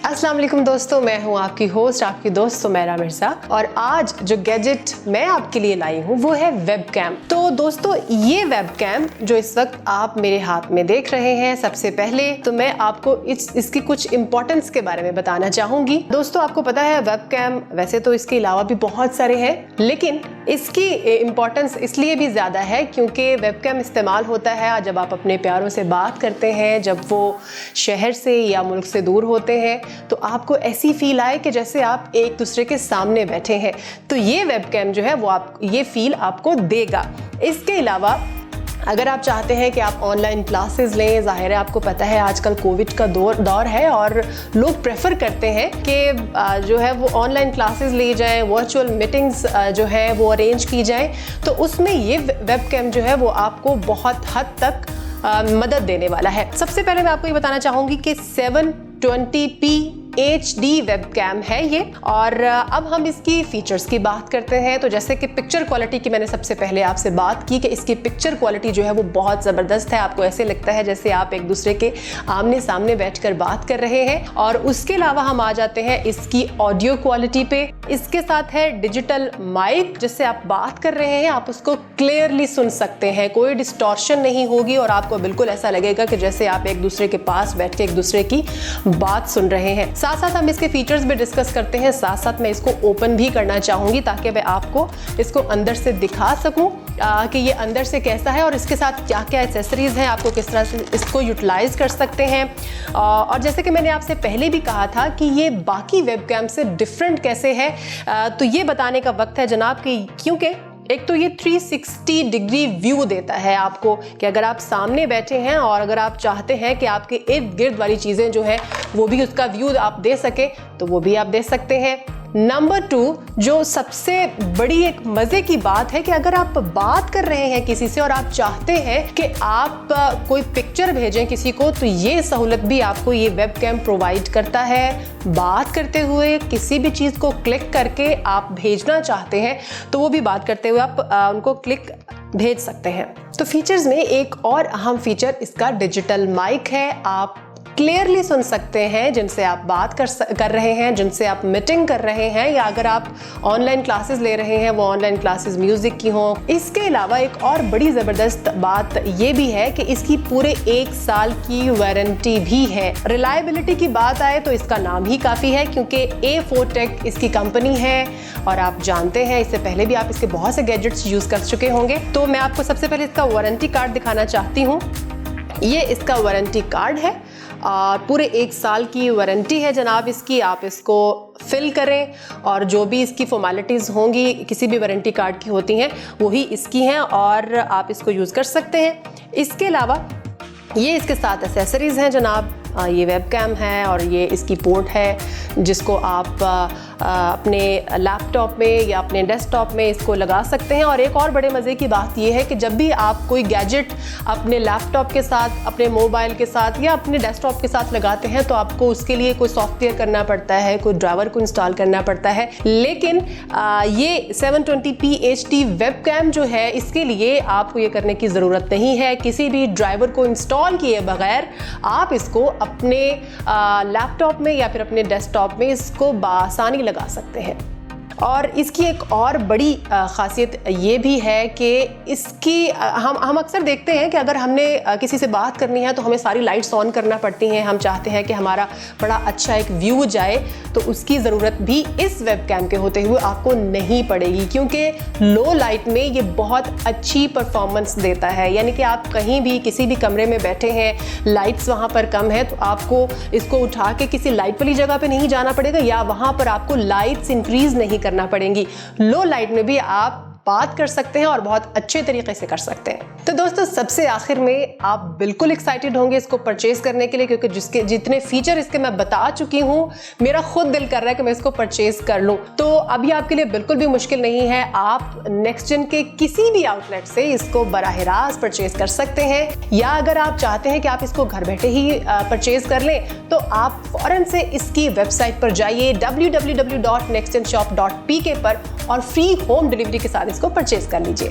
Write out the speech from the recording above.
अस्सलाम वालेकुम दोस्तों, मैं हूं आपकी होस्ट, आपकी दोस्त सुमेरा मिर्ज़ा। और आज जो गैजेट मैं आपके लिए लाई हूं वो है वेबकैम। तो दोस्तों, ये वेबकैम जो इस वक्त आप मेरे हाथ में देख रहे हैं, सबसे पहले तो मैं आपको इसकी कुछ इंपॉर्टेंस के बारे में बताना चाहूंगी। दोस्तों, आपको पता है वेबकैम वैसे तो इसके अलावा भी बहुत सारे हैं, लेकिन इसकी इंपॉर्टेंस इसलिए भी ज़्यादा है क्योंकि वेबकैम इस्तेमाल होता है जब आप अपने प्यारों से बात करते हैं, जब वो शहर से या मुल्क से दूर होते हैं, तो आपको ऐसी फील आए कि जैसे आप एक दूसरे के सामने बैठे हैं। तो ये वेबकैम जो है वो ये फील आपको देगा। इसके अलावा अगर आप चाहते हैं कि आप ऑनलाइन क्लासेस लें, ज़ाहिर है आपको पता है आजकल कोविड का दौर है और लोग प्रेफर करते हैं कि जो है वो ऑनलाइन क्लासेस ली जाएं, वर्चुअल मीटिंग्स जो है वो अरेंज की जाएं, तो उसमें ये वेबकैम जो है वो आपको बहुत हद तक मदद देने वाला है। सबसे पहले मैं आपको ये बताना चाहूँगी कि 720p HD वेबकैम है ये। और अब हम इसकी फीचर्स की बात करते हैं। तो जैसे कि पिक्चर क्वालिटी की मैंने सबसे पहले आपसे बात की कि इसकी पिक्चर क्वालिटी जो है वो बहुत ज़बरदस्त है। आपको ऐसे लगता है जैसे आप एक दूसरे के आमने सामने बैठकर बात कर रहे हैं। और उसके अलावा हम आ जाते हैं इसकी ऑडियो क्वालिटी पे। इसके साथ है डिजिटल माइक, जिससे आप बात कर रहे हैं आप उसको क्लियरली सुन सकते हैं, कोई डिस्टॉर्शन नहीं होगी और आपको बिल्कुल ऐसा लगेगा कि जैसे आप एक दूसरे के पास बैठ के एक दूसरे की बात सुन रहे हैं। साथ साथ हम इसके फीचर्स भी डिस्कस करते हैं, साथ साथ मैं इसको ओपन भी करना चाहूँगी ताकि मैं आपको इसको अंदर से दिखा सकूँ कि ये अंदर से कैसा है और इसके साथ क्या क्या एक्सेसरीज़ हैं, आपको किस तरह से इसको यूटिलाइज़ कर सकते हैं। और जैसे कि मैंने आपसे पहले भी कहा था कि ये बाकी वेबकैम से डिफरेंट कैसे है, तो ये बताने का वक्त है जनाब कि क्योंकि एक तो ये 360 डिग्री व्यू देता है आपको कि अगर आप सामने बैठे हैं और अगर आप चाहते हैं कि आपके इर्द गिर्द वाली चीज़ें जो है वो भी उसका व्यू आप दे सके तो वो भी आप दे सकते हैं। नंबर 2, जो सबसे बड़ी एक मज़े की बात है कि अगर आप बात कर रहे हैं किसी से और आप चाहते हैं कि आप कोई पिक्चर भेजें किसी को, तो ये सहूलत भी आपको ये वेबकैम प्रोवाइड करता है। बात करते हुए किसी भी चीज़ को क्लिक करके आप भेजना चाहते हैं तो वो भी बात करते हुए आप उनको क्लिक भेज सकते हैं। तो फीचर्स में एक और अहम फीचर इसका डिजिटल माइक है। आप क्लियरली सुन सकते हैं जिनसे आप बात कर रहे हैं, जिनसे आप मीटिंग कर रहे हैं, या अगर आप ऑनलाइन क्लासेस ले रहे हैं वो ऑनलाइन क्लासेस म्यूज़िक की हों। इसके अलावा एक और बड़ी ज़बरदस्त बात ये भी है कि इसकी पूरे 1 साल की वारंटी भी है। रिलायबिलिटी की बात आए तो इसका नाम ही काफ़ी है क्योंकि A4 टेक इसकी कंपनी है और आप जानते हैं इससे पहले भी आप इसके बहुत से गैजेट्स यूज़ कर चुके होंगे। तो मैं आपको सबसे पहले इसका वारंटी कार्ड दिखाना चाहती हूँ। ये इसका वारंटी कार्ड है और पूरे 1 साल की वारंटी है जनाब इसकी। आप इसको फिल करें और जो भी इसकी फॉर्मेलिटीज़ होंगी किसी भी वारंटी कार्ड की होती हैं वही इसकी हैं और आप इसको यूज़ कर सकते हैं। इसके अलावा ये इसके साथ एसेसरीज़ हैं जनाब। ये वेबकैम है और ये इसकी पोर्ट है जिसको आप अपने लैपटॉप में या अपने डेस्कटॉप में इसको लगा सकते हैं। और एक और बड़े मज़े की बात ये है कि जब भी आप कोई गैजेट अपने लैपटॉप के साथ, अपने मोबाइल के साथ या अपने डेस्कटॉप के साथ लगाते हैं तो आपको उसके लिए कोई सॉफ्टवेयर करना पड़ता है, कोई ड्राइवर को इंस्टॉल करना पड़ता है। लेकिन ये 720p HD वेबकैम जो है इसके लिए आपको ये करने की ज़रूरत नहीं है। किसी भी ड्राइवर को इंस्टॉल किए बगैर आप इसको अपने लैपटॉप में या फिर अपने डेस्कटॉप में इसको बासानी लगा सकते हैं। और इसकी एक और बड़ी ख़ासियत ये भी है कि इसकी हम अक्सर देखते हैं कि अगर हमने किसी से बात करनी है तो हमें सारी लाइट्स ऑन करना पड़ती हैं। हम चाहते हैं कि हमारा बड़ा अच्छा एक व्यू जाए, तो उसकी ज़रूरत भी इस वेबकैम के होते हुए आपको नहीं पड़ेगी क्योंकि लो लाइट में ये बहुत अच्छी परफॉर्मेंस देता है। यानी कि आप कहीं भी किसी भी कमरे में बैठे हैं, लाइट्स वहाँ पर कम है तो आपको इसको उठा के किसी लाइट वाली जगह पे नहीं जाना पड़ेगा या वहाँ पर आपको लाइट्स इंक्रीज़ नहीं करना पड़ेंगी। लो लाइट में भी आप बात कर सकते हैं और बहुत अच्छे तरीके से कर सकते हैं। तो दोस्तों, सबसे आखिर में आप बिल्कुल एक्साइटेड होंगे इसको परचेज करने के लिए क्योंकि जितने फीचर इसके मैं बता चुकी हूँ, मेरा खुद दिल कर रहा है कि मैं इसको परचेज कर लूँ। तो अभी आपके लिए बिल्कुल भी मुश्किल नहीं है, आप नेक्स्ट जेन के किसी भी आउटलेट से इसको बराह रास्त परचेज कर सकते हैं। या अगर आप चाहते हैं कि आप इसको घर बैठे ही परचेज कर लें तो आप फौरन से इसकी वेबसाइट पर जाइए www.nextgenshop.pk पर और फ्री होम डिलीवरी के साथ इसको परचेज कर लीजिए।